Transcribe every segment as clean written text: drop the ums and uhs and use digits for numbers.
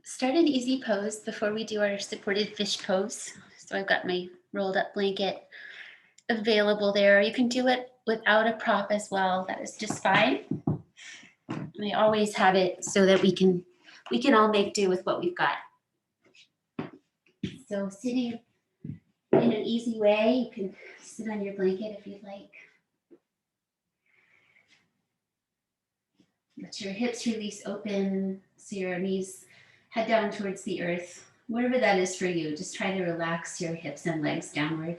start an easy pose before we do our supported fish pose. So I've got my rolled up blanket available there. You can do it without a prop as well. That is just fine. I always have it so that we can all make do with what we've got. So sitting in an easy way, you can sit on your blanket if you'd like. Let your hips release open so your knees head down towards the earth. Wherever that is for you, just try to relax your hips and legs downward.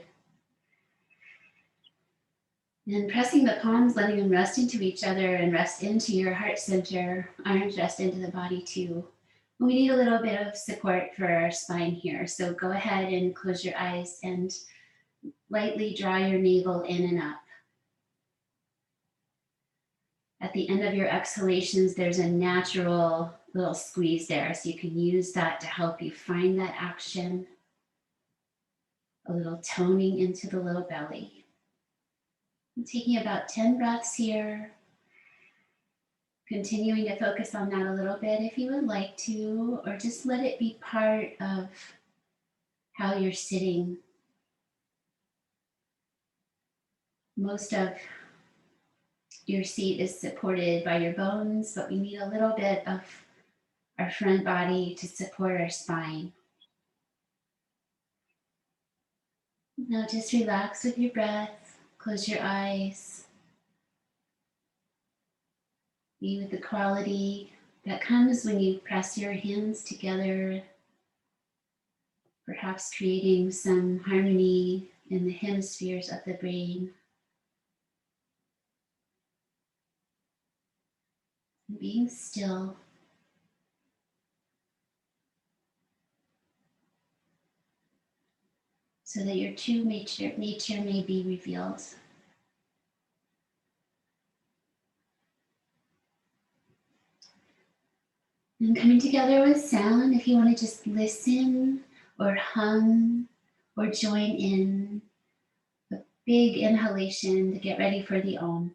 And pressing the palms, letting them rest into each other and rest into your heart center. Arms rest into the body too. We need a little bit of support for our spine here. So go ahead and close your eyes and lightly draw your navel in and up. At the end of your exhalations, there's a natural little squeeze there. So you can use that to help you find that action. A little toning into the low belly. I'm taking about 10 breaths here. Continuing to focus on that a little bit if you would like to, or just let it be part of how you're sitting. Most of your seat is supported by your bones, but we need a little bit of our front body to support our spine. Now just relax with your breath, close your eyes. Be with the quality that comes when you press your hands together, perhaps creating some harmony in the hemispheres of the brain. And being still. So that your true nature may be revealed. And coming together with sound, if you want to just listen or hum or join in, a big inhalation to get ready for the Om.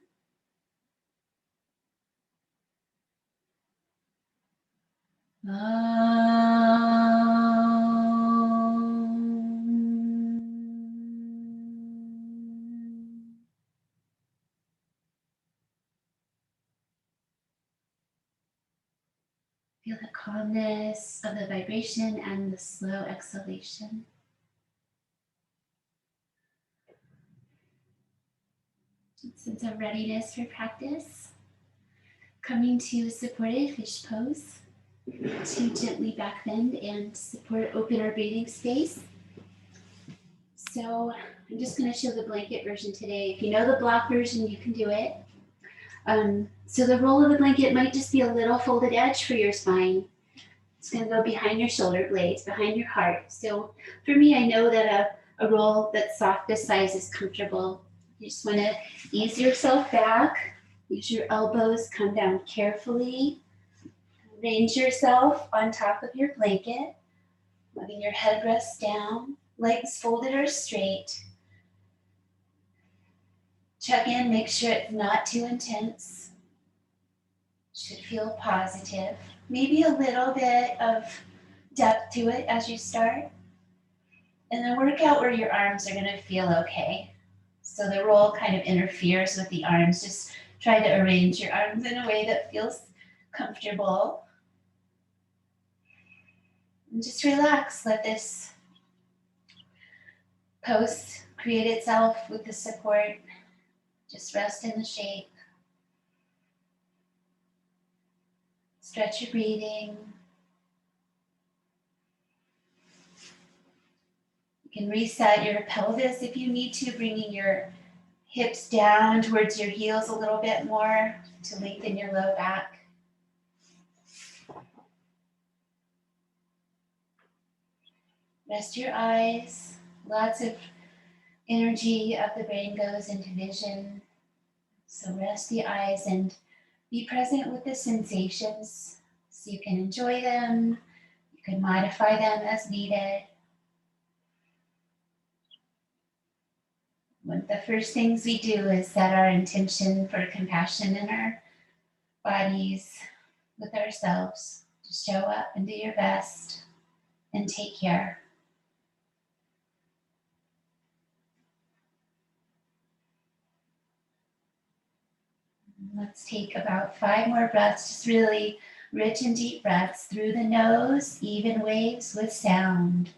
Feel the calmness of the vibration and the slow exhalation. Sense of readiness for practice. Coming to supported fish pose. To gently back bend and open our breathing space. So I'm just going to show the blanket version today. If you know the block version, you can do it. So the roll of the blanket might just be a little folded edge for your spine. It's going to go behind your shoulder blades, behind your heart. So for me, I know that a roll that's soft this size is comfortable. You just want to ease yourself back. Use your elbows, come down carefully. Arrange yourself on top of your blanket, letting your head rest down, legs folded or straight. Check in, make sure it's not too intense. Should feel positive. Maybe a little bit of depth to it as you start. And then work out where your arms are gonna feel okay. So the roll kind of interferes with the arms. Just try to arrange your arms in a way that feels comfortable. And just relax, let this pose create itself with the support. Just rest in the shape. Stretch your breathing. You can reset your pelvis if you need to, bringing your hips down towards your heels a little bit more to lengthen your low back. Rest your eyes. Lots of energy of the brain goes into vision. So rest the eyes and be present with the sensations so you can enjoy them. You can modify them as needed. One of the first things we do is set our intention for compassion in our bodies with ourselves. Just show up and do your best and take care. Let's take about 5 more breaths, just really rich and deep breaths through the nose, even waves with sound.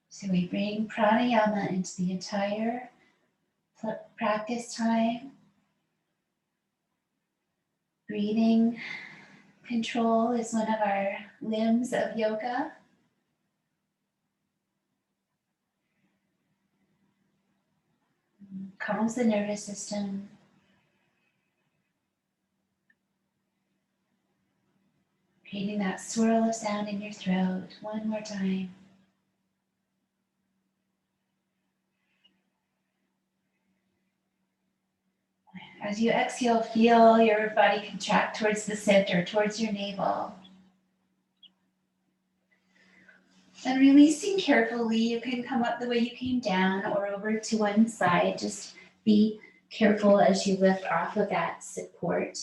So we bring pranayama into the entire practice time. Breathing control is one of our limbs of yoga. Calms the nervous system. Creating that swirl of sound in your throat. One more time. As you exhale, feel your body contract towards the center, towards your navel. And releasing carefully, you can come up the way you came down or over to one side. Just be careful as you lift off of that support.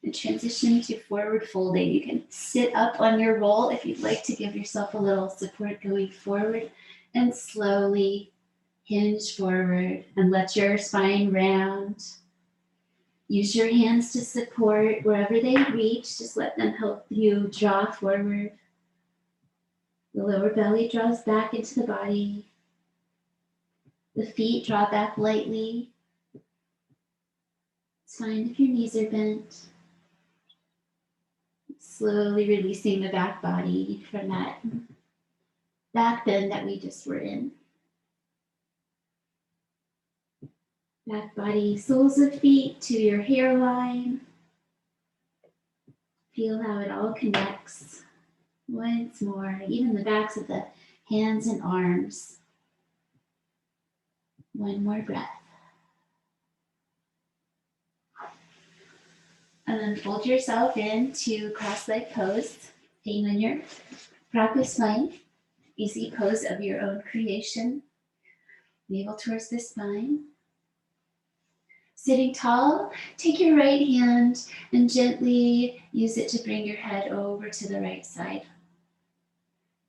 And transition to forward folding. You can sit up on your roll if you'd like to give yourself a little support going forward, and slowly hinge forward and let your spine round. Use your hands to support wherever they reach. Just let them help you draw forward. The lower belly draws back into the body. The feet draw back lightly. It's fine if your knees are bent. Slowly releasing the back body from that back bend that we just were in. Back body, soles of feet to your hairline. Feel how it all connects. Once more, even the backs of the hands and arms. One more breath. And then fold yourself into cross-leg pose, staying on your practice spine. Easy pose of your own creation. Navel towards the spine. Sitting tall, take your right hand and gently use it to bring your head over to the right side.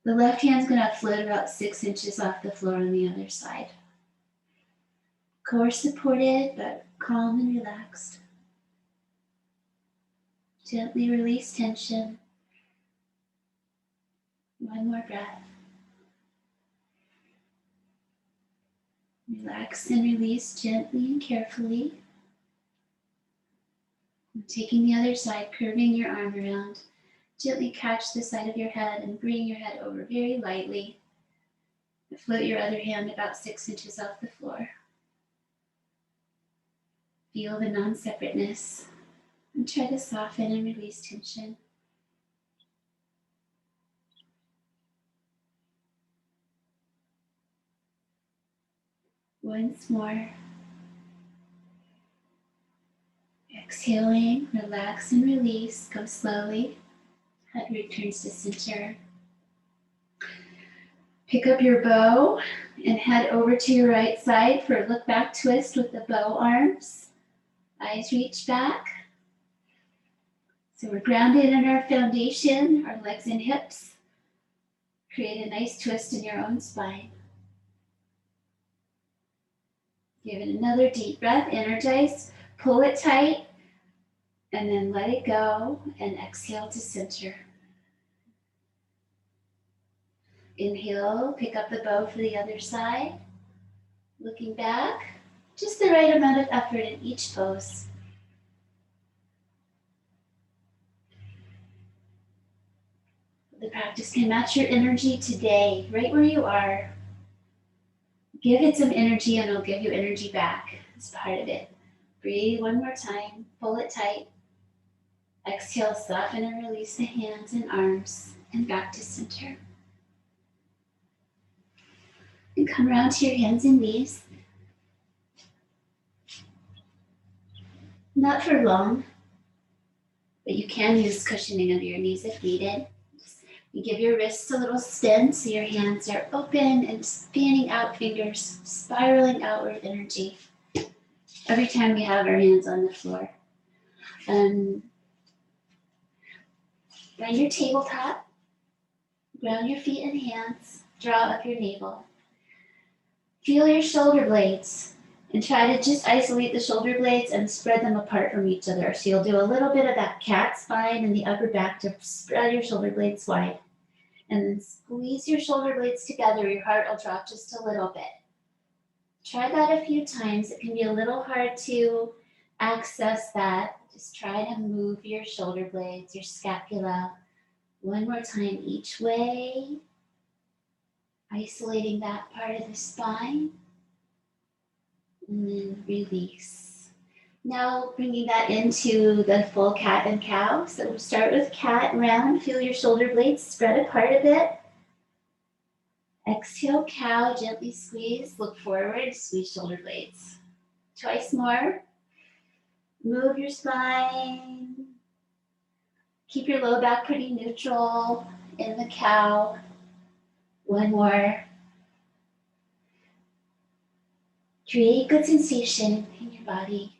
The left hand's going to float about 6 inches off the floor on the other side. Core supported, but calm and relaxed. Gently release tension. One more breath. Relax and release gently and carefully. And taking the other side, curving your arm around. Gently catch the side of your head and bring your head over very lightly. And float your other hand about 6 inches off the floor. Feel the non-separateness and try to soften and release tension. Once more. Exhaling, relax and release. Go slowly. Head returns to center. Pick up your bow and head over to your right side for a look back twist with the bow arms. Eyes reach back. So we're grounded in our foundation, our legs and hips. Create a nice twist in your own spine. Give it another deep breath, energize, pull it tight, and then let it go and exhale to center. Inhale, pick up the bow for the other side. Looking back, just the right amount of effort in each pose. The practice can match your energy today, right where you are. Give it some energy and it'll give you energy back. It's part of it. Breathe one more time, pull it tight. Exhale, soften and release the hands and arms and back to center. And come around to your hands and knees. Not for long, but you can use cushioning under your knees if needed. You give your wrists a little spin so your hands are open and fanning out, fingers spiraling outward energy every time we have our hands on the floor. Find your tabletop, ground your feet and hands, draw up your navel. Feel your shoulder blades and try to just isolate the shoulder blades and spread them apart from each other. So you'll do a little bit of that cat spine in the upper back to spread your shoulder blades wide. And then squeeze your shoulder blades together. Your heart will drop just a little bit. Try that a few times. It can be a little hard to access that. Just try to move your shoulder blades, your scapula, one more time each way. Isolating that part of the spine. And then release. Now bringing that into the full cat and cow. So we'll start with cat round. Feel your shoulder blades spread apart a bit. Exhale, cow, gently squeeze. Look forward, squeeze shoulder blades. Twice more. Move your spine. Keep your low back pretty neutral in the cow. One more. Create good sensation in your body.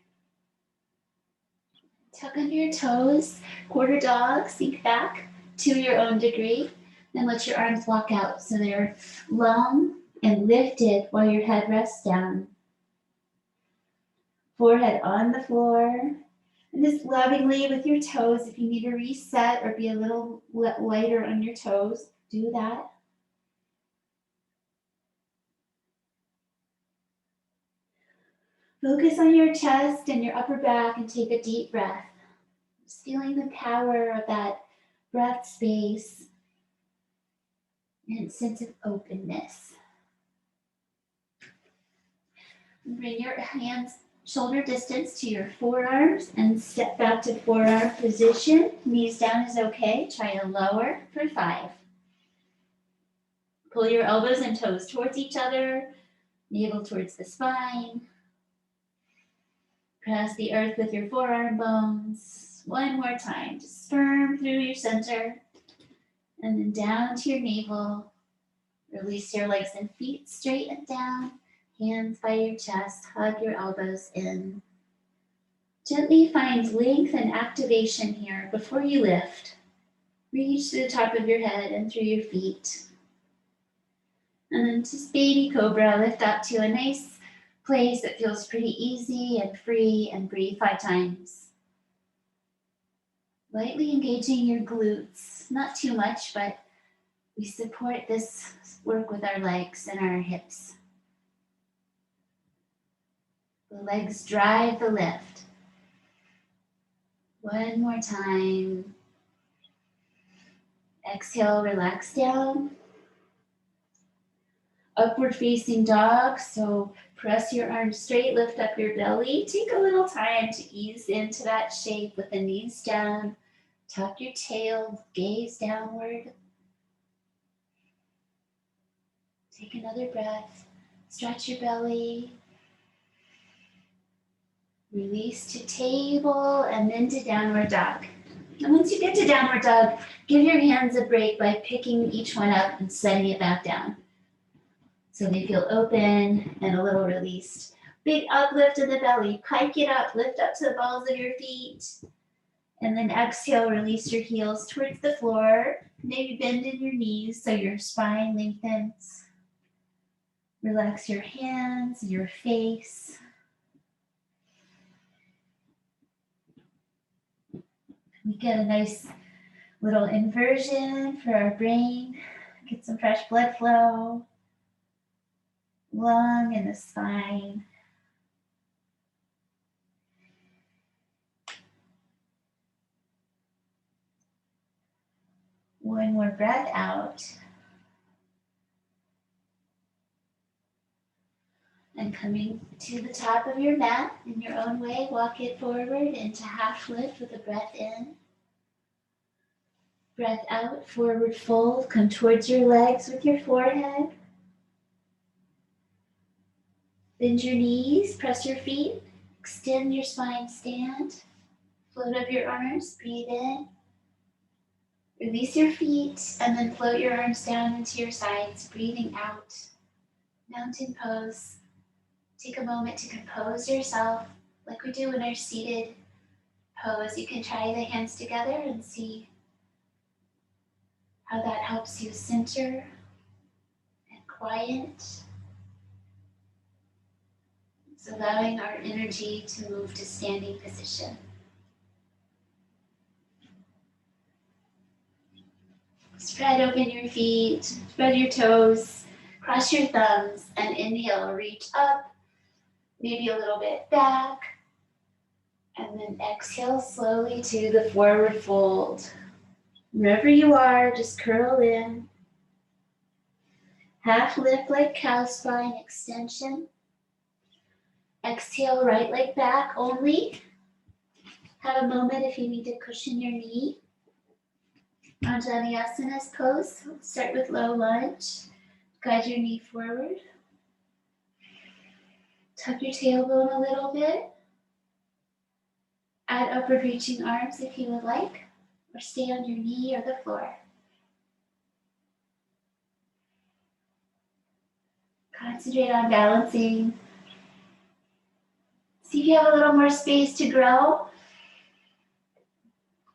Tuck under your toes, quarter dog, sink back to your own degree. Then let your arms walk out so they're long and lifted while your head rests down. Forehead on the floor. And just lovingly with your toes, if you need to reset or be a little lighter on your toes, do that. Focus on your chest and your upper back and take a deep breath. Just feeling the power of that breath space and sense of openness. Bring your hands shoulder distance to your forearms and step back to forearm position. Knees down is okay. Try to lower for 5. Pull your elbows and toes towards each other, navel towards the spine. Press the earth with your forearm bones. One more time. Just firm through your center. And then down to your navel. Release your legs and feet, straighten down. Hands by your chest, hug your elbows in. Gently find length and activation here before you lift. Reach to the top of your head and through your feet. And then just baby cobra, lift up to a nice place that feels pretty easy and free, and breathe 5 times. Lightly engaging your glutes, not too much, but we support this work with our legs and our hips. The legs drive the lift. One more time. Exhale, relax down. Upward facing dog, so press your arms straight, lift up your belly. Take a little time to ease into that shape with the knees down. Tuck your tail, gaze downward. Take another breath. Stretch your belly. Release to table and then to downward dog. And once you get to downward dog, give your hands a break by picking each one up and setting it back down. So they feel open and a little released. Big uplift in the belly. Pike it up, lift up to the balls of your feet. And then exhale, release your heels towards the floor. Maybe bend in your knees so your spine lengthens. Relax your hands, your face. We get a nice little inversion for our brain. Get some fresh blood flow. Lung and the spine. One more breath out. And coming to the top of your mat in your own way, walk it forward into half lift with a breath in. Breath out, forward fold. Come towards your legs with your forehead. Bend your knees, press your feet, extend your spine, stand. Float up your arms, breathe in. Release your feet and then float your arms down into your sides, breathing out. Mountain pose. Take a moment to compose yourself like we do in our seated pose. You can try the hands together and see how that helps you center and quiet. It's allowing our energy to move to standing position. Spread open your feet, spread your toes, cross your thumbs, and inhale, reach up, maybe a little bit back, and then exhale slowly to the forward fold. Wherever you are, just curl in. Half lift like cow spine extension. Exhale, right leg back only. Have a moment if you need to cushion your knee. Anjaneyasana pose. Start with low lunge. Guide your knee forward. Tuck your tailbone a little bit. Add upward reaching arms if you would like, or stay on your knee or the floor. Concentrate on balancing. See if you have a little more space to grow.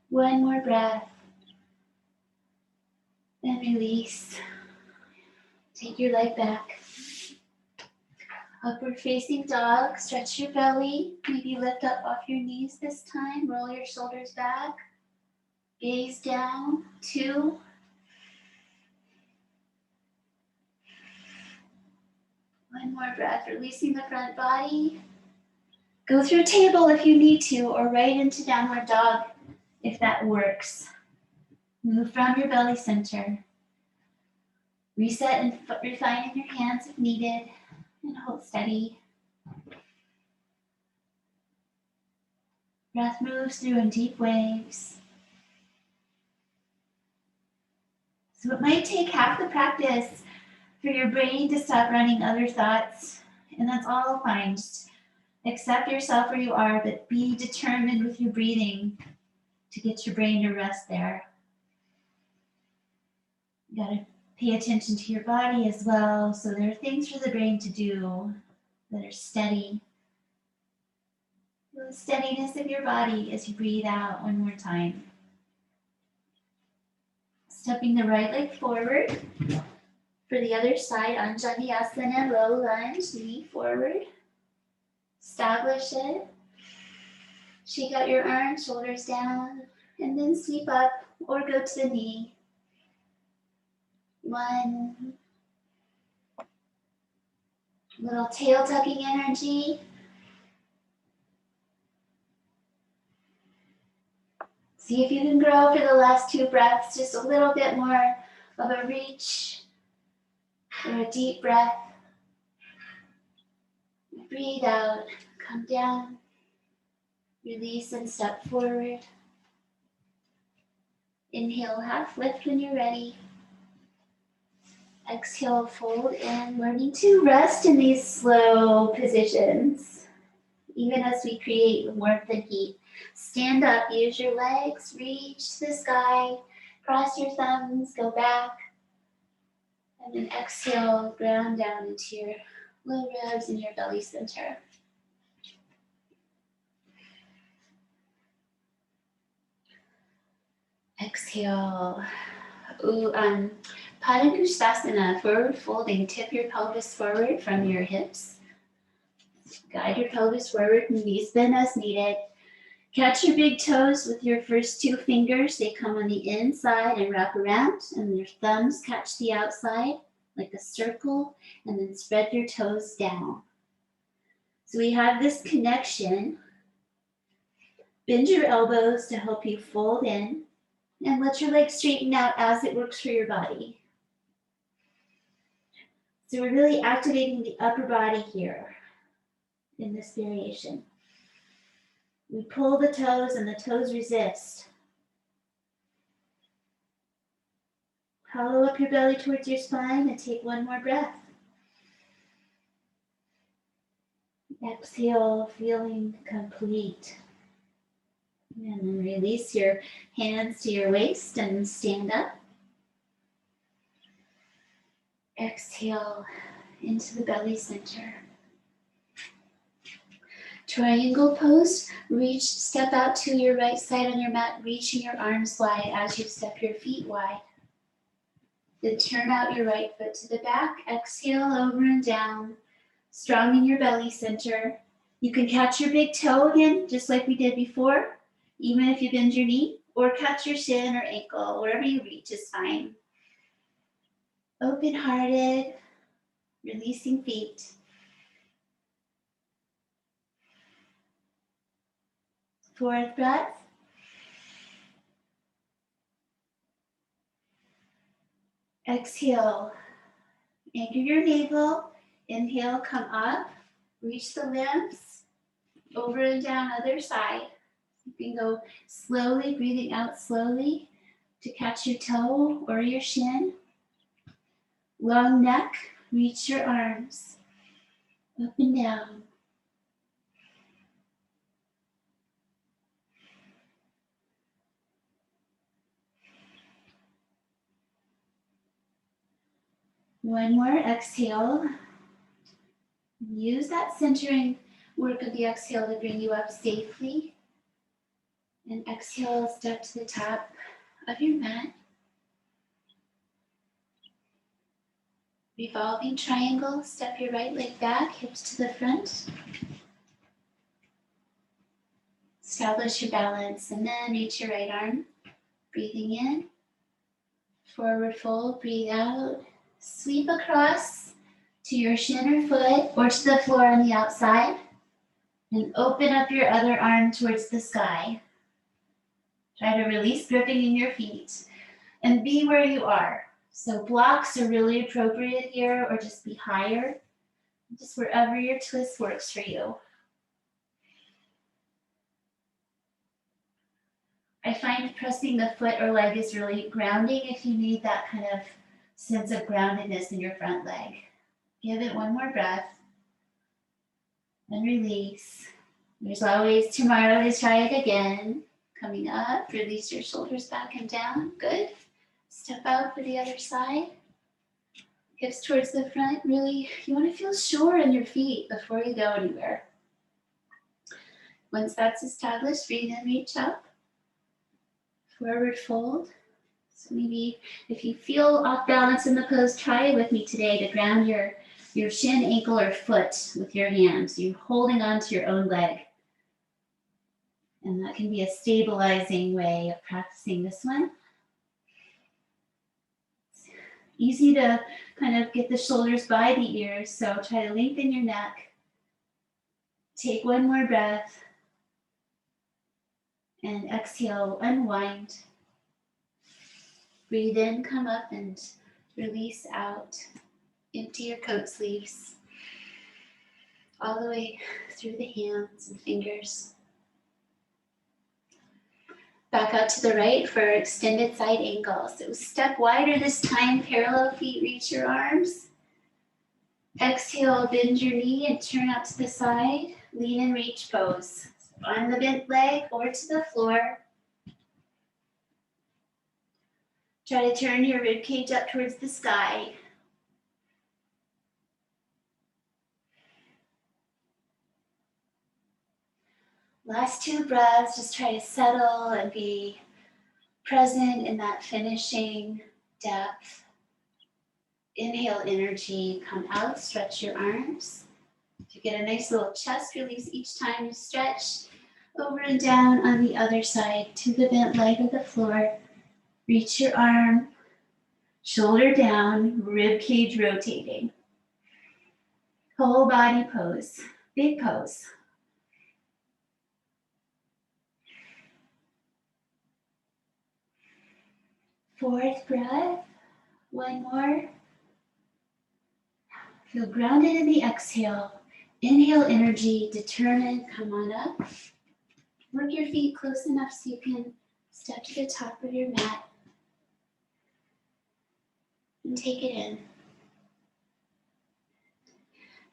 One more breath. Then release. Take your leg back. Upward facing dog. Stretch your belly. Maybe lift up off your knees this time. Roll your shoulders back. Gaze down. 2. One more breath. Releasing the front body. Go through table if you need to, or right into downward dog if that works. Move from your belly center. Reset and refine in your hands if needed, and hold steady. Breath moves through in deep waves. So it might take half the practice for your brain to stop running other thoughts, and that's all fine. Just accept yourself where you are, but be determined with your breathing to get your brain to rest there. You gotta pay attention to your body as well. So there are things for the brain to do that are steady. Feel the steadiness of your body as you breathe out one more time. Stepping the right leg forward. For the other side, Anjaneyasana, low lunge, knee forward. Establish it. Shake out your arms, shoulders down, and then sweep up or go to the knee. 1. Little tail tucking energy. See if you can grow for the last 2 breaths, just a little bit more of a reach or a deep breath. Breathe out, come down, release and step forward. Inhale, half lift when you're ready. Exhale, fold in, learning to rest in these slow positions, even as we create warmth and heat. Stand up, use your legs, reach to the sky, cross your thumbs, go back, and then exhale, ground down into your low ribs and your belly center. Exhale. Padangusthasana, forward folding. Tip your pelvis forward from your hips. Guide your pelvis forward, knees bend as needed. Catch your big toes with your first 2 fingers. They come on the inside and wrap around, and your thumbs catch the outside like a circle, and then spread your toes down. So we have this connection. Bend your elbows to help you fold in, and let your legs straighten out as it works for your body. So we're really activating the upper body here in this variation. We pull the toes and the toes resist. Hollow up your belly towards your spine and take 1 more breath. Exhale, feeling complete. And then release your hands to your waist and stand up. Exhale into the belly center. Triangle pose. Reach, step out to your right side on your mat, reaching your arms wide as you step your feet wide. Then turn out your right foot to the back. Exhale over and down. Strong in your belly center. You can catch your big toe again, just like we did before, even if you bend your knee, or catch your shin or ankle. Wherever you reach is fine. Open-hearted, releasing feet. Fourth breath. Exhale. Anchor your navel. Inhale, come up. Reach the limbs. Over and down, other side. You can go slowly, breathing out slowly to catch your toe or your shin. Long neck, reach your arms. Up and down. One more, exhale. Use that centering work of the exhale to bring you up safely. And exhale, step to the top of your mat. Revolving triangle, step your right leg back, hips to the front. Establish your balance and then reach your right arm. Breathing in, forward fold, breathe out. Sweep across to your shin or foot or to the floor on the outside. And open up your other arm towards the sky. Try to release gripping in your feet and be where you are. So blocks are really appropriate here, or just be higher, just wherever your twist works for you. I find pressing the foot or leg is really grounding if you need that kind of sense of groundedness in your front leg. Give it one more breath and release. There's always tomorrow to try it again. Coming up, release your shoulders back and down. Good. Step out for the other side. Hips towards the front. Really, you want to feel sure in your feet before you go anywhere. Once that's established, breathe in, reach up. Forward fold. So maybe if you feel off balance in the pose, try it with me today to ground your shin, ankle, or foot with your hands. You're holding on to your own leg. And that can be a stabilizing way of practicing this one. Easy to kind of get the shoulders by the ears, so try to lengthen your neck. Take one more breath. And exhale, unwind. Breathe in, come up, and release out. Empty your coat sleeves all the way through the hands and fingers. Back out to the right for extended side angle. So step wider this time, parallel feet, reach your arms. Exhale, bend your knee and turn out to the side. Lean and reach pose. On the bent leg or to the floor. Try to turn your rib cage up towards the sky. Last two breaths, just try to settle and be present in that finishing depth. Inhale energy, come out, stretch your arms. You get a nice little chest release each time you stretch. Over and down on the other side to the bent leg or the floor. Reach your arm, shoulder down, rib cage rotating. Whole body pose, big pose. Fourth breath, one more. Feel grounded in the exhale. Inhale energy, determined, come on up. Work your feet close enough so you can step to the top of your mat. And take it in.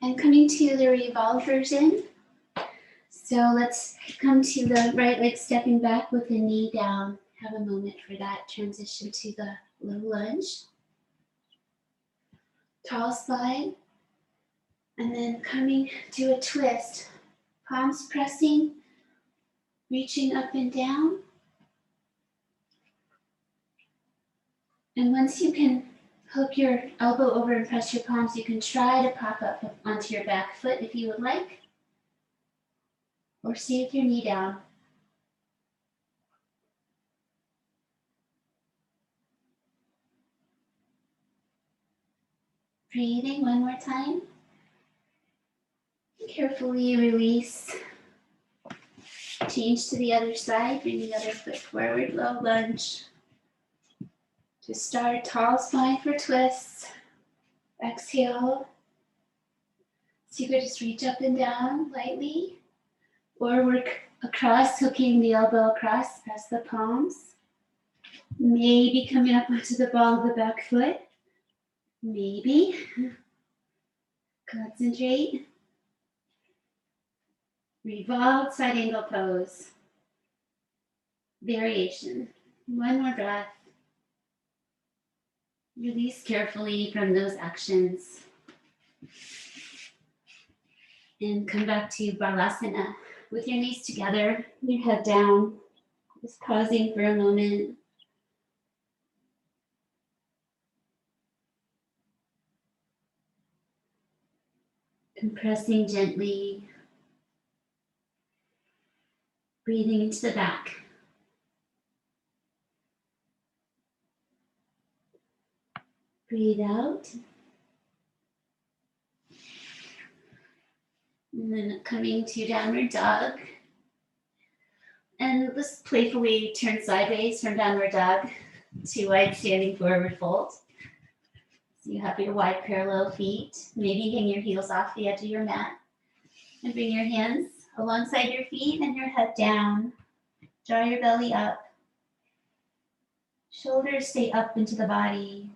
And coming to the revolve version. So let's come to the right leg stepping back with the knee down. Have a moment for that transition to the low lunge. Tall slide. And then coming to a twist. Palms pressing, reaching up and down. And once you can hook your elbow over and press your palms, you can try to pop up onto your back foot if you would like, or stay with your knee down. Breathing one more time. Carefully release. Change to the other side, bring the other foot forward, low lunge. To start, tall spine for twists. Exhale. So you could just reach up and down lightly, or work across, hooking the elbow across, press the palms. Maybe coming up onto the ball of the back foot. Maybe. Concentrate. Revolved side angle pose. Variation. One more breath. Release carefully from those actions. And come back to Balasana with your knees together, your head down. Just pausing for a moment. Compressing gently. Breathing into the back. Breathe out. And then coming to downward dog. And let's playfully turn sideways from downward dog to wide standing forward fold. So you have your wide parallel feet. Maybe hang your heels off the edge of your mat. And bring your hands alongside your feet and your head down. Draw your belly up. Shoulders stay up into the body.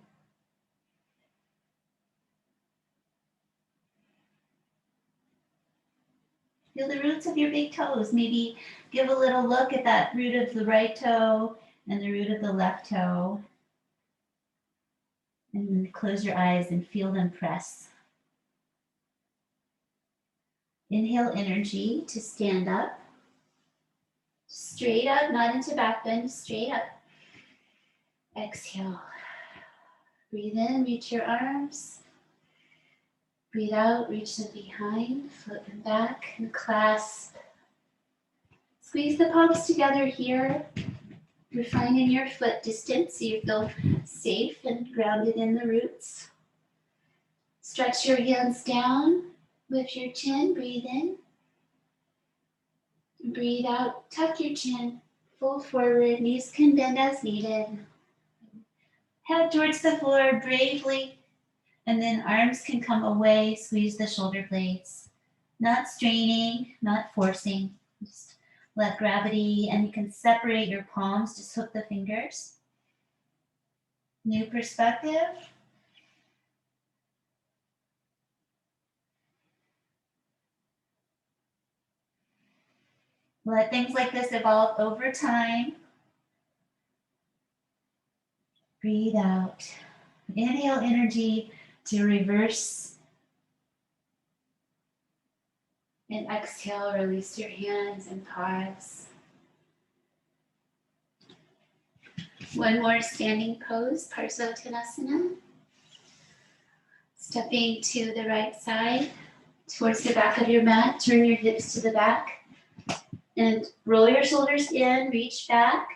Feel the roots of your big toes. Maybe give a little look at that root of the right toe and the root of the left toe. And close your eyes and feel them press. Inhale energy to stand up. Straight up, not into back bend, straight up. Exhale. Breathe in, reach your arms. Breathe out, reach them behind, float them back and clasp. Squeeze the palms together here. Refining your foot distance so you feel safe and grounded in the roots. Stretch your hands down, lift your chin, breathe in. Breathe out, tuck your chin, fold forward, knees can bend as needed. Head towards the floor bravely, and then arms can come away, squeeze the shoulder blades. Not straining, not forcing, just let gravity, and you can separate your palms, just hook the fingers. New perspective. Let things like this evolve over time. Breathe out. Inhale energy to reverse. And exhale, release your hands and pause. One more standing pose, Parsvottanasana. Stepping to the right side, towards the back of your mat, turn your hips to the back. And roll your shoulders in, reach back,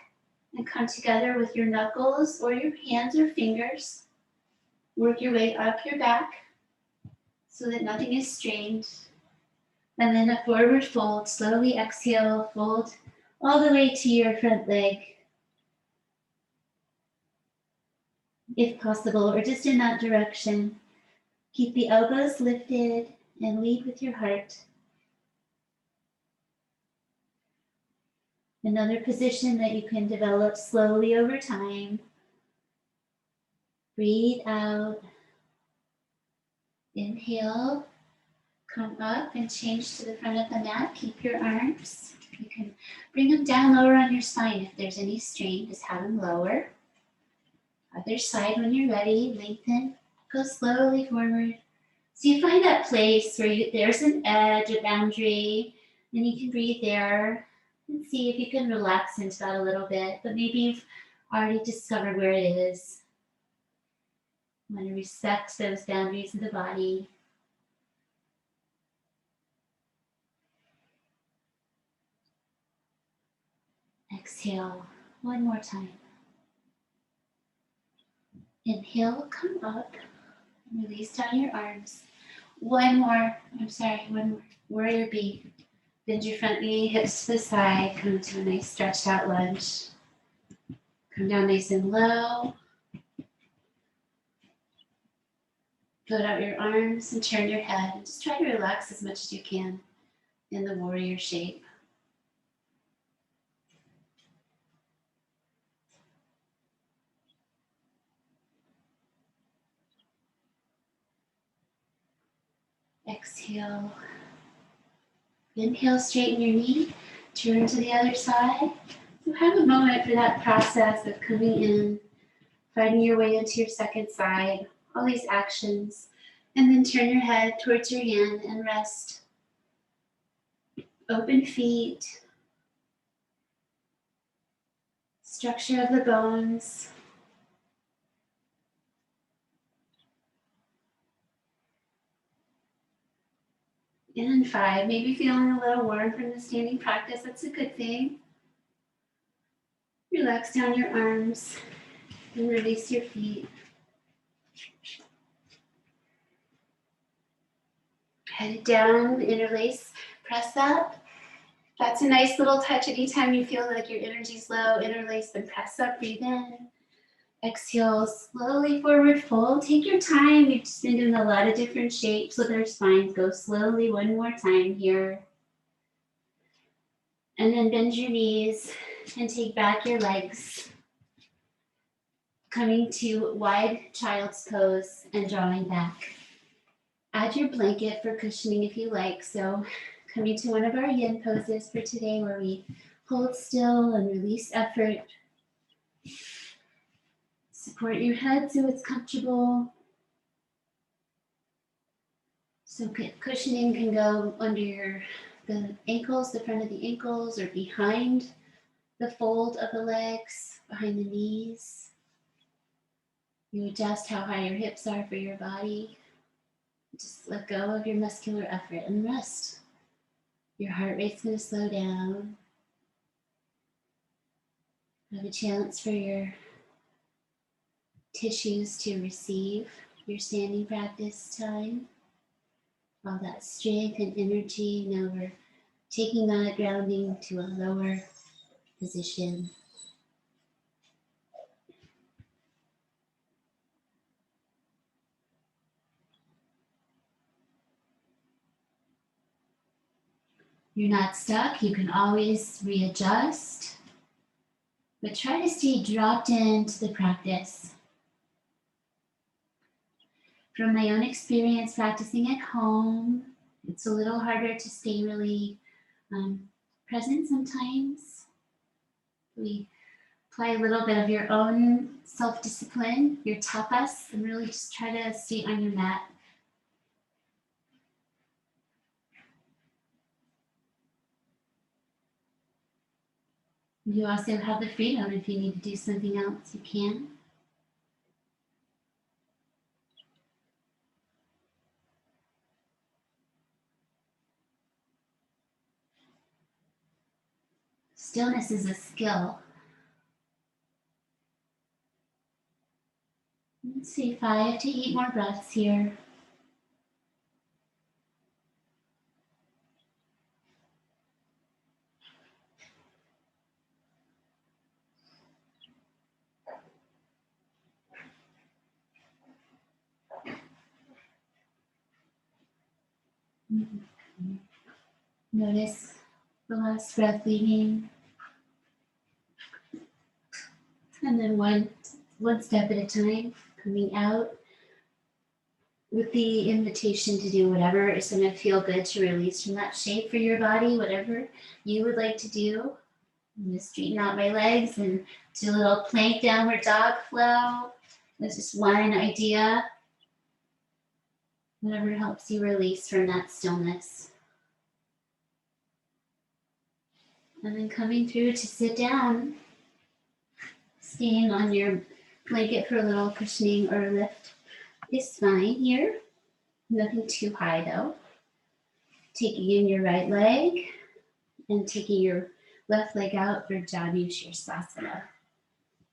and come together with your knuckles or your hands or fingers. Work your way up your back so that nothing is strained. And then a forward fold, slowly exhale, fold all the way to your front leg. If possible, or just in that direction. Keep the elbows lifted and lead with your heart. Another position that you can develop slowly over time. Breathe out. Inhale. Come up and change to the front of the mat. Keep your arms. You can bring them down lower on your spine. If there's any strain, just have them lower. Other side when you're ready. Lengthen. Go slowly forward. So you find that place where there's an edge, a boundary, And you can breathe there and see if you can relax into that a little bit, but maybe you've already discovered where it is. You want to respect those boundaries of the body. Exhale one more time. Inhale, come up, and release down your arms. One more. Warrior B. Bend your front knee, hips to the side, come to a nice stretched out lunge. Come down nice and low. Put out your arms and turn your head. And just try to relax as much as you can in the warrior shape. Exhale. Inhale, straighten your knee. Turn to the other side. So have a moment for that process of coming in, finding your way into your second side, all these actions. And then turn your head towards your hand and rest. Open feet. Structure of the bones. And 5, maybe feeling a little warm from the standing practice. That's a good thing. Relax down your arms and release your feet. Head down, interlace, press up. That's a nice little touch. Anytime you feel like your energy's low, interlace and press up, breathe in. Exhale, slowly forward fold. Take your time. We've just been doing a lot of different shapes with our spines. Go slowly one more time here. And then bend your knees and take back your legs. Coming to wide child's pose and drawing back. Add your blanket for cushioning if you like. So coming to one of our yin poses for today where we hold still and release effort. Support your head so it's comfortable. So cushioning can go under the ankles, the front of the ankles, or behind the fold of the legs, behind the knees. You adjust how high your hips are for your body. Just let go of your muscular effort and rest. Your heart rate's going to slow down. Have a chance for your tissues to receive your standing practice time. All that strength and energy. Now we're taking that grounding to a lower position. You're not stuck. You can always readjust, but try to stay dropped into the practice. From my own experience practicing at home, it's a little harder to stay really present sometimes. We apply a little bit of your own self-discipline, your tapas, and really just try to stay on your mat. You also have the freedom if you need to do something else, you can. Stillness is a skill. Let's see, 5 to 8 more breaths here. Notice the last breath leaving. And then one step at a time, coming out with the invitation to do whatever is going to feel good to release from that shape for your body, whatever you would like to do. I'm going to straighten out my legs and do a little plank downward dog flow. That's just one idea. Whatever helps you release from that stillness. And then coming through to sit down, staying on your blanket for a little cushioning or lift is fine here. Nothing too high though. Taking in your right leg and taking your left leg out for Janu sirsasana.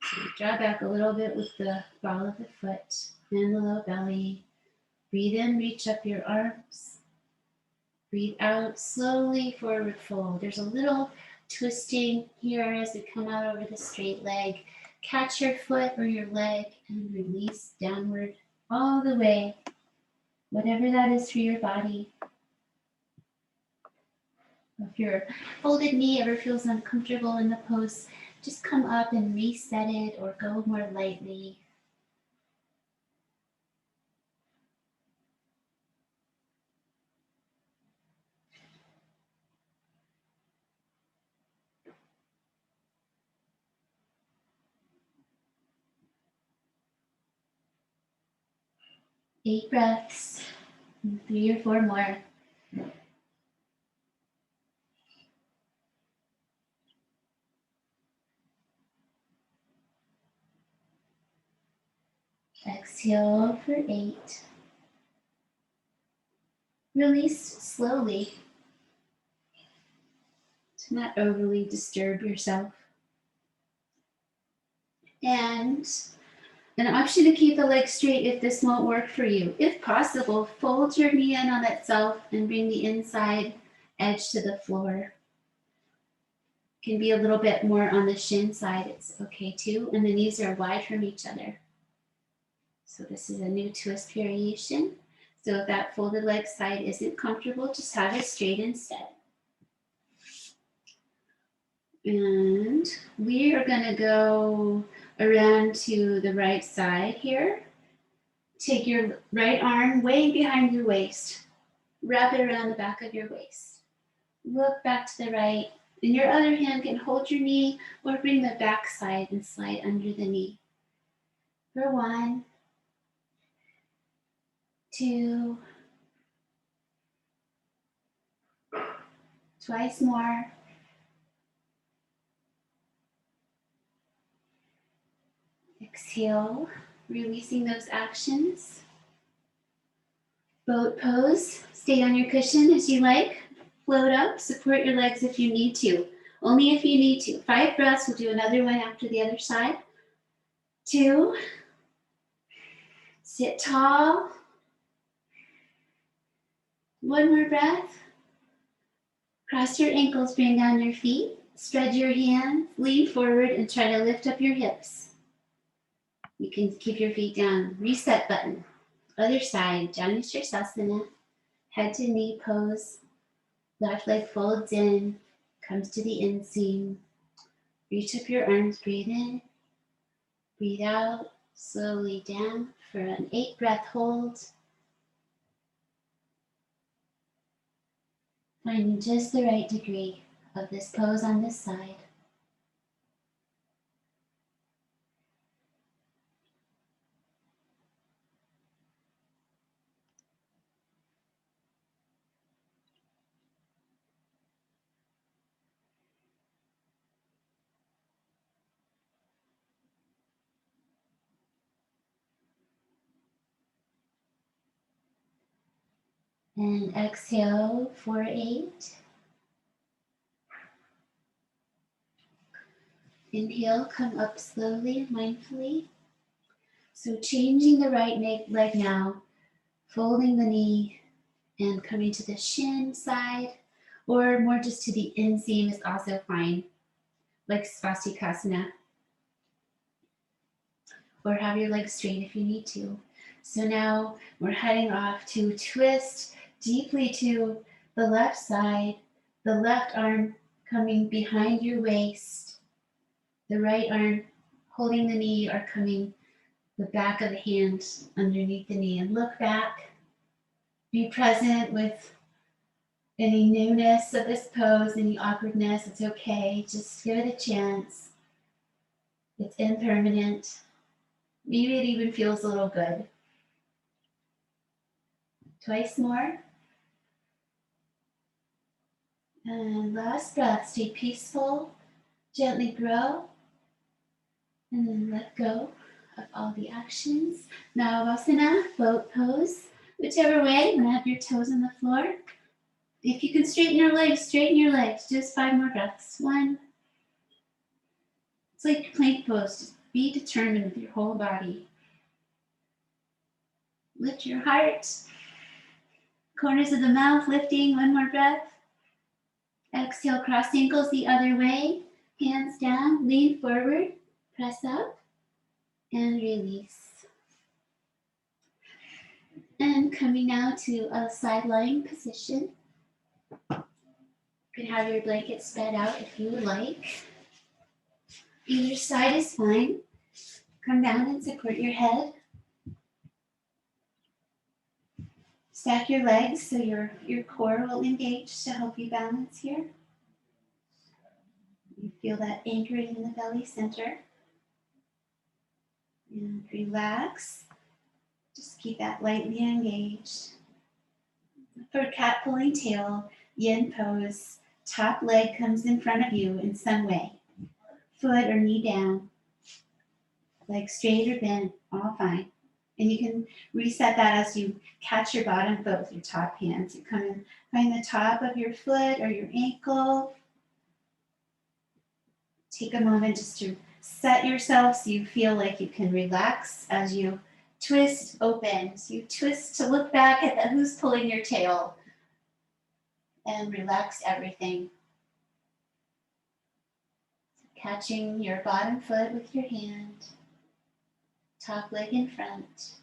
So you draw back a little bit with the ball of the foot and the low belly. Breathe in, reach up your arms. Breathe out, slowly forward fold. There's a little twisting here as we come out over the straight leg. Catch your foot or your leg and release downward all the way, whatever that is for your body. If your folded knee ever feels uncomfortable in the pose, just come up and reset it or go more lightly. Eight breaths, 3 or 4 more. Exhale for 8. Release slowly to not overly disturb yourself. And an option to keep the legs straight if this won't work for you. If possible, fold your knee in on itself and bring the inside edge to the floor. Can be a little bit more on the shin side, it's okay too. And the knees are wide from each other. So this is a new twist variation. So if that folded leg side isn't comfortable, just have it straight instead. And we are gonna go around to the right side here. Take your right arm way behind your waist. Wrap it around the back of your waist. Look back to the right. And your other hand can hold your knee or bring the back side and slide under the knee. For 1, 2, twice more. Exhale, releasing those actions. Boat pose, stay on your cushion as you like. Float up, support your legs if you need to. Only if you need to. 5 breaths, we'll do another one after the other side. 2, sit tall. 1 more breath. Cross your ankles, bring down your feet. Spread your hands, lean forward and try to lift up your hips. You can keep your feet down. Reset button. Other side, Janu sirsasana. Head to knee pose. Left leg folds in, comes to the inseam. Reach up your arms, breathe in. Breathe out, slowly down for an 8 breath hold. Finding just the right degree of this pose on this side. And exhale for 8. Inhale, come up slowly, mindfully. So changing the right leg now, folding the knee and coming to the shin side, or more just to the inseam is also fine, like swastikasana. Or have your legs straight if you need to. So now we're heading off to twist deeply to the left side, the left arm coming behind your waist, the right arm holding the knee or coming the back of the hand underneath the knee, and look back. Be present with any newness of this pose, any awkwardness. It's okay. Just give it a chance. It's impermanent. Maybe it even feels a little good. Twice more. And last breath, stay peaceful, gently grow, and then let go of all the actions. Navasana, boat pose. Whichever way, you have your toes on the floor. If you can straighten your legs, straighten your legs. Just 5 more breaths. 1. It's like plank pose. Just be determined with your whole body. Lift your heart. Corners of the mouth lifting. 1 more breath. Exhale, cross ankles the other way. Hands down, lean forward, press up, and release. And coming now to a side lying position. You can have your blanket spread out if you would like. Either side is fine. Come down and support your head. Stack your legs so your core will engage to help you balance here. You feel that anchoring in the belly center. And relax. Just keep that lightly engaged. For cat pulling tail, yin pose, top leg comes in front of you in some way. Foot or knee down. Leg straight or bent, all fine. And you can reset that as you catch your bottom foot with your top hands. You come and find the top of your foot or your ankle. Take a moment just to set yourself so you feel like you can relax as you twist open. So you twist to look back at the who's pulling your tail and relax everything. So catching your bottom foot with your hand, top leg in front.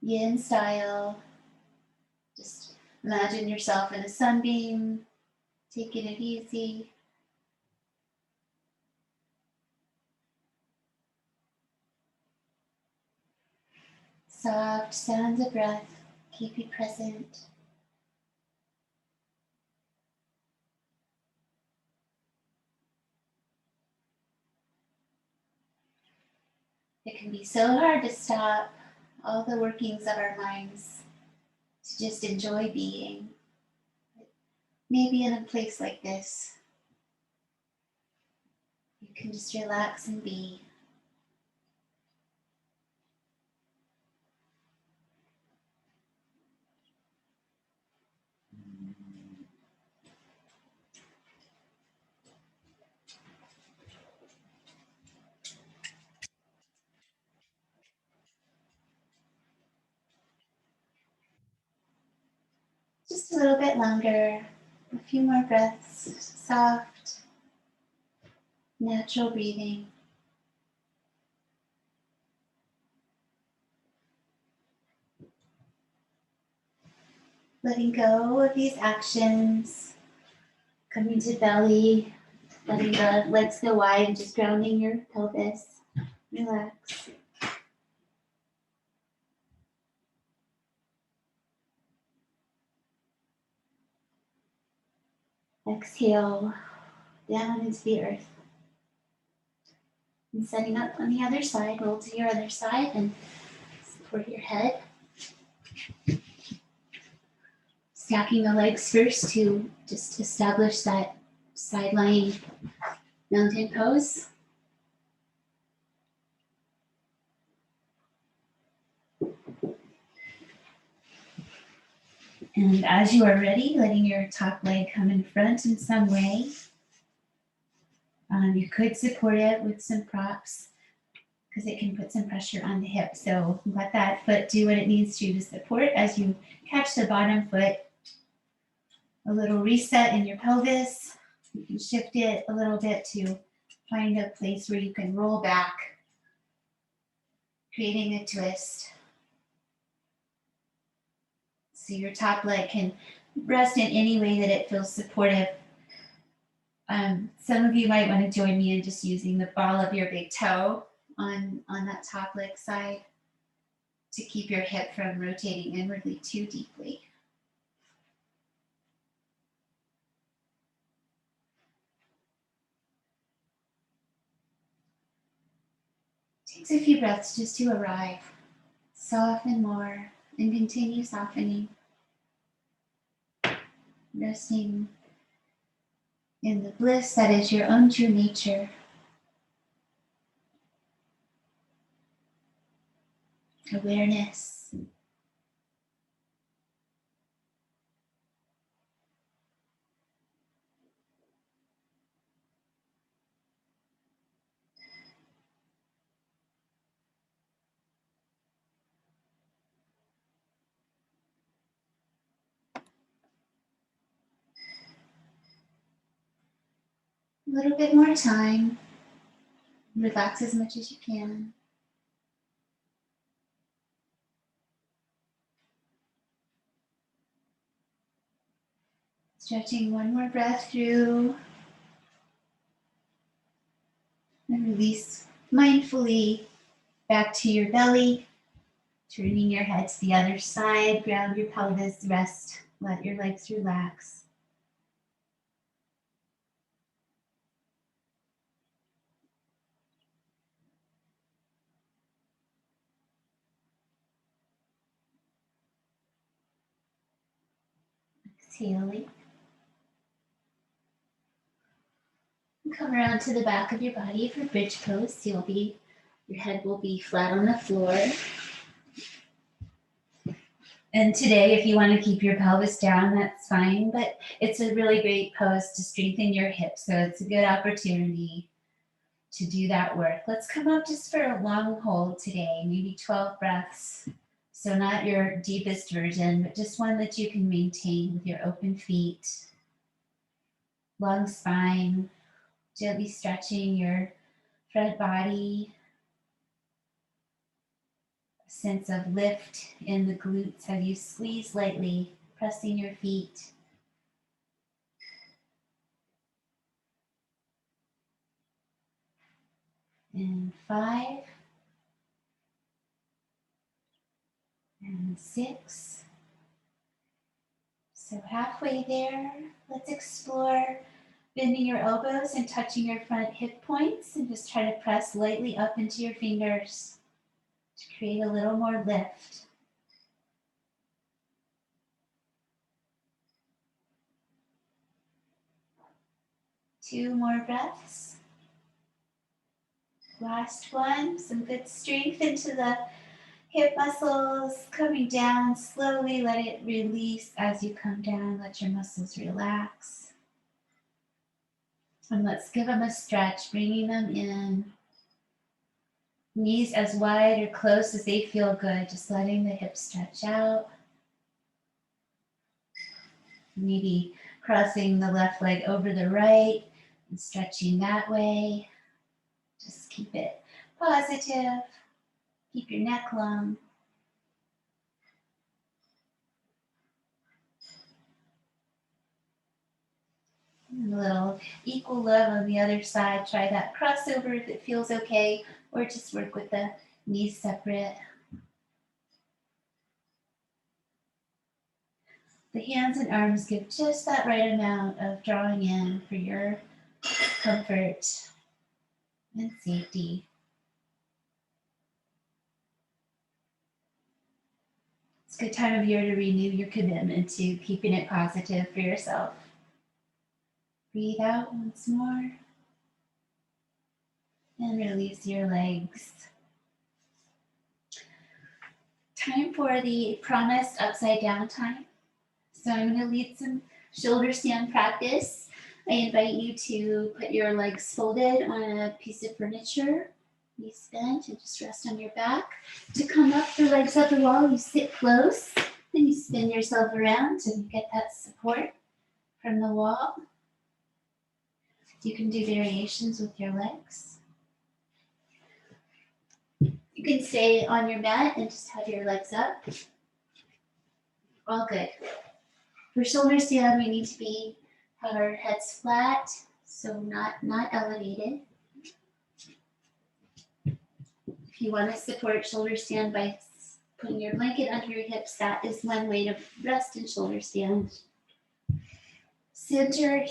Yin style. Just imagine yourself in a sunbeam, taking it easy. Soft sounds of breath keep you present. It can be so hard to stop all the workings of our minds, to just enjoy being. Maybe in a place like this, you can just relax and be. Just a little bit longer, a few more breaths, soft, natural breathing. Letting go of these actions, coming to belly, letting the legs go wide and just grounding your pelvis. Relax. Exhale down into the earth. And setting up on the other side, roll to your other side and support your head. Stacking the legs first to just establish that side lying mountain pose. And as you are ready, letting your top leg come in front in some way. You could support it with some props because it can put some pressure on the hip. So let that foot do what it needs to support as you catch the bottom foot. A little reset in your pelvis. You can shift it a little bit to find a place where you can roll back, creating a twist. So your top leg can rest in any way that it feels supportive. Some of you might want to join me in just using the ball of your big toe on that top leg side to keep your hip from rotating inwardly too deeply. Takes a few breaths just to arrive. Soften more and continue softening, resting in the bliss that is your own true nature. Awareness. A little bit more time. Relax as much as you can. Stretching one more breath through. And release mindfully back to your belly. Turning your head to the other side. Ground your pelvis, rest. Let your legs relax. Exhaling. Come around to the back of your body for bridge pose. Your head will be flat on the floor. And today, if you want to keep your pelvis down, that's fine, but it's a really great pose to strengthen your hips. So it's a good opportunity to do that work. Let's come up just for a long hold today, maybe 12 breaths. So not your deepest version, but just one that you can maintain with your open feet, long spine, gently stretching your front body, a sense of lift in the glutes as you squeeze lightly, pressing your feet. And 5, and 6. So halfway there, let's explore bending your elbows and touching your front hip points, and just try to press lightly up into your fingers to create a little more lift. Two more breaths. Last one, some good strength into the hip muscles, coming down slowly. Let it release as you come down. Let your muscles relax. And let's give them a stretch, bringing them in. Knees as wide or close as they feel good. Just letting the hips stretch out. Maybe crossing the left leg over the right and stretching that way. Just keep it positive. Keep your neck long. And a little equal love on the other side. Try that crossover if it feels okay, or just work with the knees separate. The hands and arms give just that right amount of drawing in for your comfort and safety. It's a good time of year to renew your commitment to keeping it positive for yourself. Breathe out once more. And release your legs. Time for the promised upside down time. So I'm going to lead some shoulder stand practice. I invite you to put your legs folded on a piece of furniture. Knees bent and just rest on your back. To come up, the legs up the wall, you sit close. Then you spin yourself around to get that support from the wall. You can do variations with your legs. You can stay on your mat and just have your legs up. All good. For shoulder stand, we need to have our heads flat, so not elevated. If you want to support shoulder stand by putting your blanket under your hips, that is one way to rest in shoulder stand. Centered.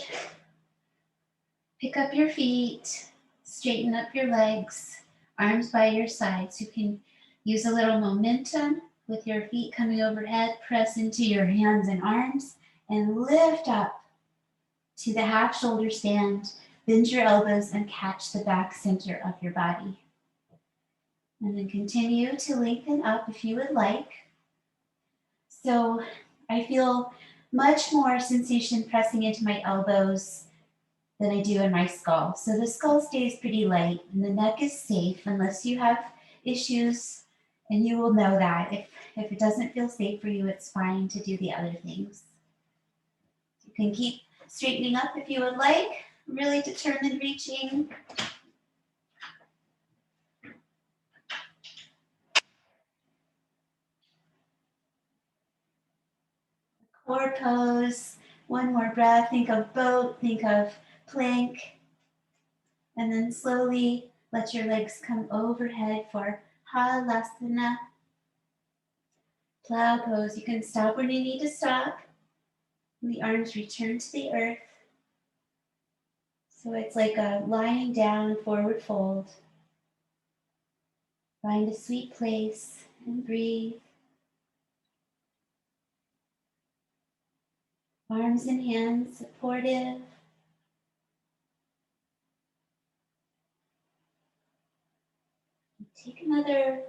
Pick up your feet, straighten up your legs, arms by your sides. You can use a little momentum With your feet coming overhead, press into your hands and arms and lift up to the half shoulder stand. Bend your elbows and catch the back center of your body. And then continue to lengthen up if you would like. So I feel much more sensation pressing into my elbows than I do in my skull. So the skull stays pretty light and the neck is safe unless you have issues, and you will know that. If it doesn't feel safe for you, it's fine to do the other things. You can keep straightening up if you would like, really determined reaching. Core pose, one more breath, think of boat, think of plank, and then slowly let your legs come overhead for halasana. Plow pose, you can stop when you need to stop. The arms return to the earth. So it's like a lying down forward fold. Find a sweet place and breathe. Arms and hands supportive. Take another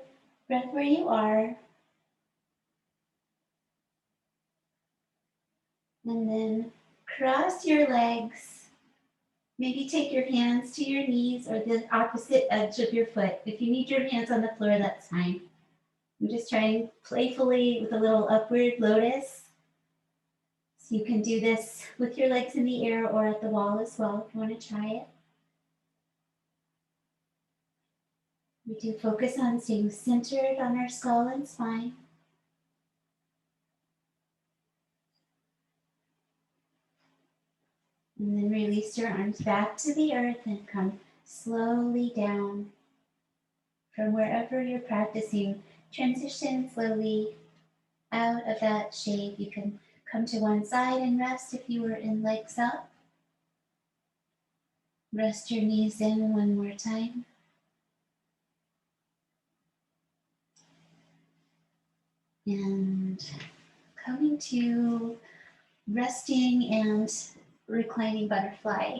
breath where you are. And then cross your legs. Maybe take your hands to your knees or the opposite edge of your foot. If you need your hands on the floor, that's fine. I'm just trying playfully with a little upward lotus. So you can do this with your legs in the air or at the wall as well if you want to try it. We do focus on staying centered on our skull and spine. And then release your arms back to the earth and come slowly down from wherever you're practicing. Transition slowly out of that shape. You can come to one side and rest if you were in legs up. Rest your knees in one more time. And coming to resting and reclining butterfly.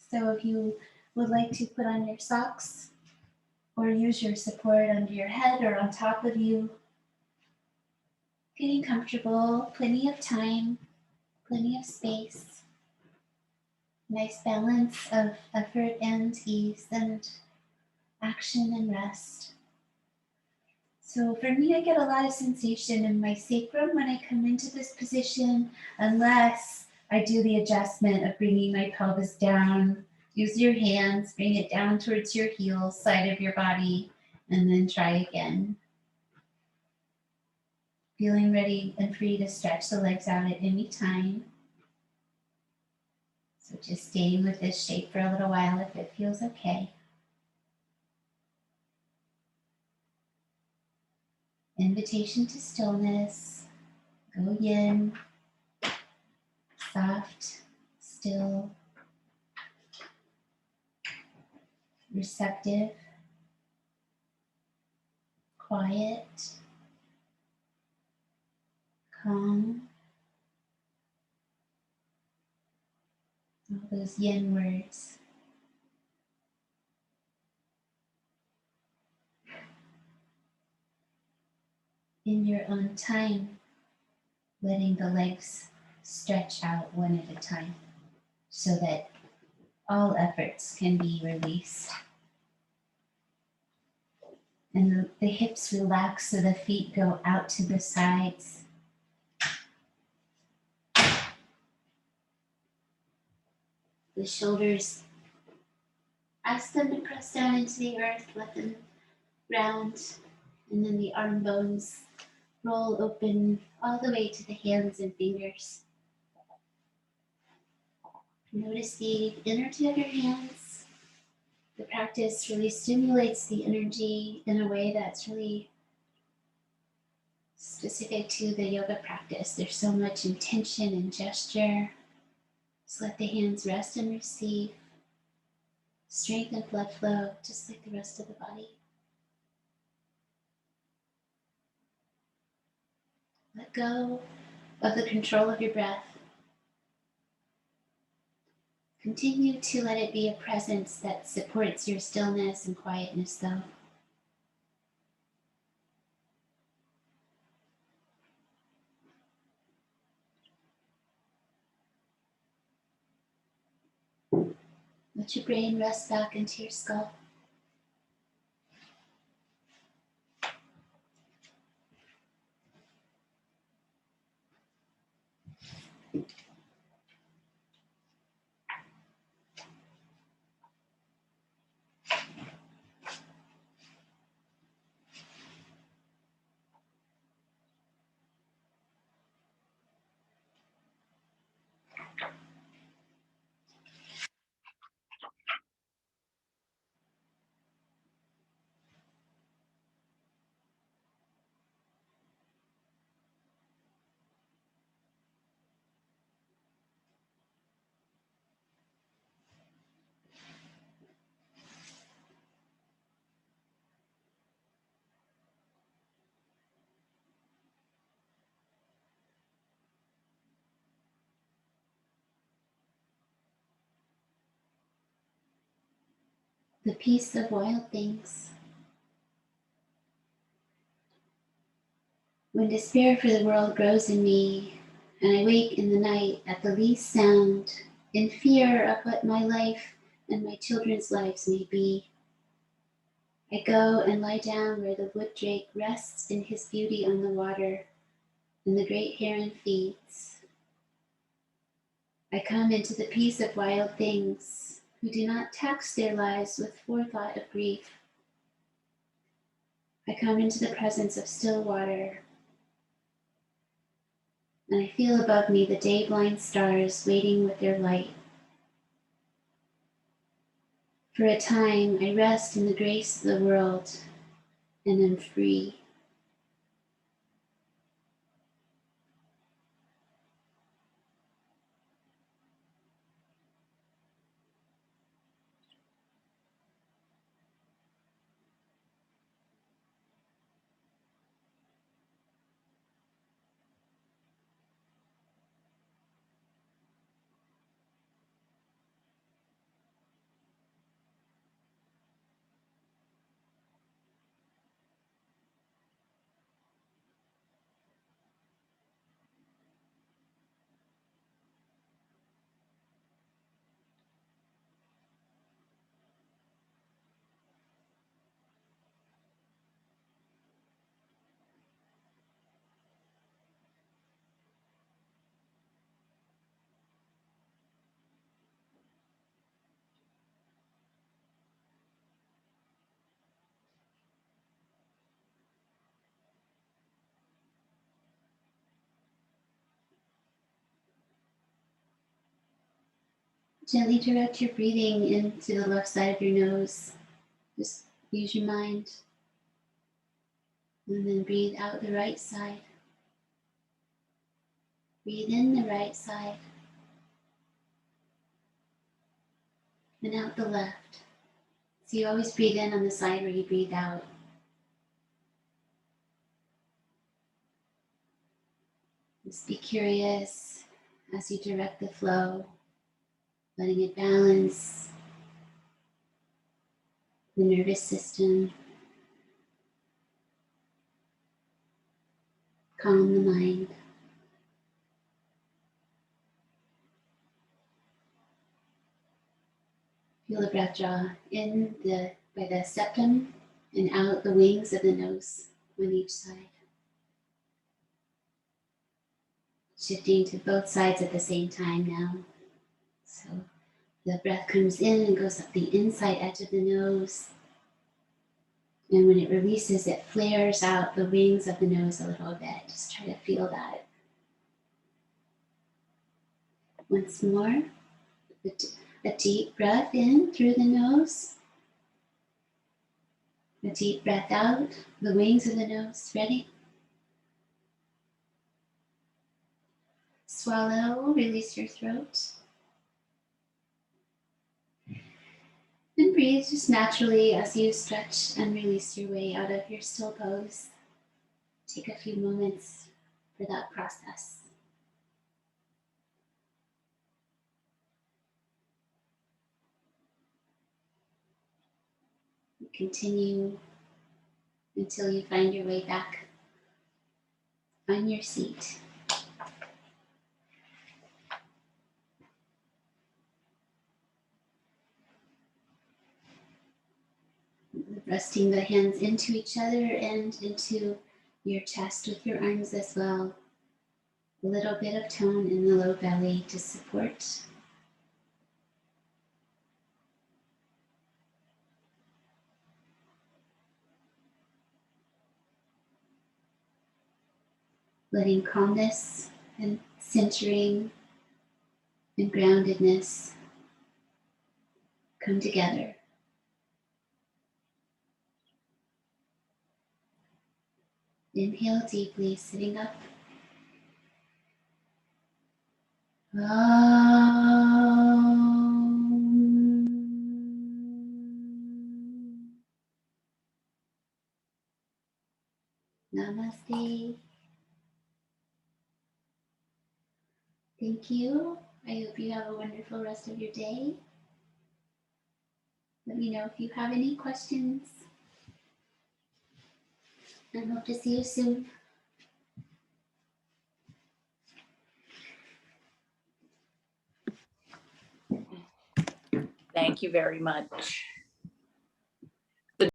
So if you would like to put on your socks or use your support under your head or on top of you, getting comfortable, plenty of time, plenty of space. Nice balance of effort and ease and action and rest. So for me, I get a lot of sensation in my sacrum when I come into this position, unless I do the adjustment of bringing my pelvis down. Use your hands, bring it down towards your heels, side of your body, and then try again. Feeling ready and free to stretch the legs out at any time. So just staying with this shape for a little while if it feels okay. Invitation to stillness. Go yin. Soft, still, receptive, quiet, calm. All those yin words. In your own time, letting the legs stretch out one at a time so that all efforts can be released. And the hips relax so the feet go out to the sides. The shoulders, ask them to press down into the earth, let them round, and then the arm bones roll open all the way to the hands and fingers. Notice the energy of your hands. The practice really stimulates the energy in a way that's really specific to the yoga practice. There's so much intention and gesture. Just let the hands rest and receive strength and blood flow, just like the rest of the body. Let go of the control of your breath. Continue to let it be a presence that supports your stillness and quietness, though. Let your brain rest back into your skull. The peace of wild things. When despair for the world grows in me, and I wake in the night at the least sound, in fear of what my life and my children's lives may be, I go and lie down where the wood drake rests in his beauty on the water, and the great heron feeds. I come into the peace of wild things, who do not tax their lives with forethought of grief. I come into the presence of still water, and I feel above me the day-blind stars waiting with their light. For a time, I rest in the grace of the world and am free. Gently direct your breathing into the left side of your nose. Just use your mind. And then breathe out the right side. Breathe in the right side. And out the left. So you always breathe in on the side where you breathe out. Just be curious as you direct the flow, letting it balance the nervous system, calm the mind. Feel the breath draw in by the septum and out the wings of the nose on each side. Shifting to both sides at the same time now. So the breath comes in and goes up the inside edge of the nose. And when it releases, it flares out the wings of the nose a little bit. Just try to feel that. Once more, a deep breath in through the nose. A deep breath out, the wings of the nose. Ready? Swallow, release your throat. And breathe just naturally as you stretch and release your way out of your still pose. Take a few moments for that process. Continue until you find your way back on your seat. Resting the hands into each other and into your chest with your arms as well. A little bit of tone in the low belly to support. Letting calmness and centering and groundedness come together. Inhale deeply, sitting up. Namaste. Thank you. I hope you have a wonderful rest of your day. Let me know if you have any questions. I hope to see you soon. Thank you very much.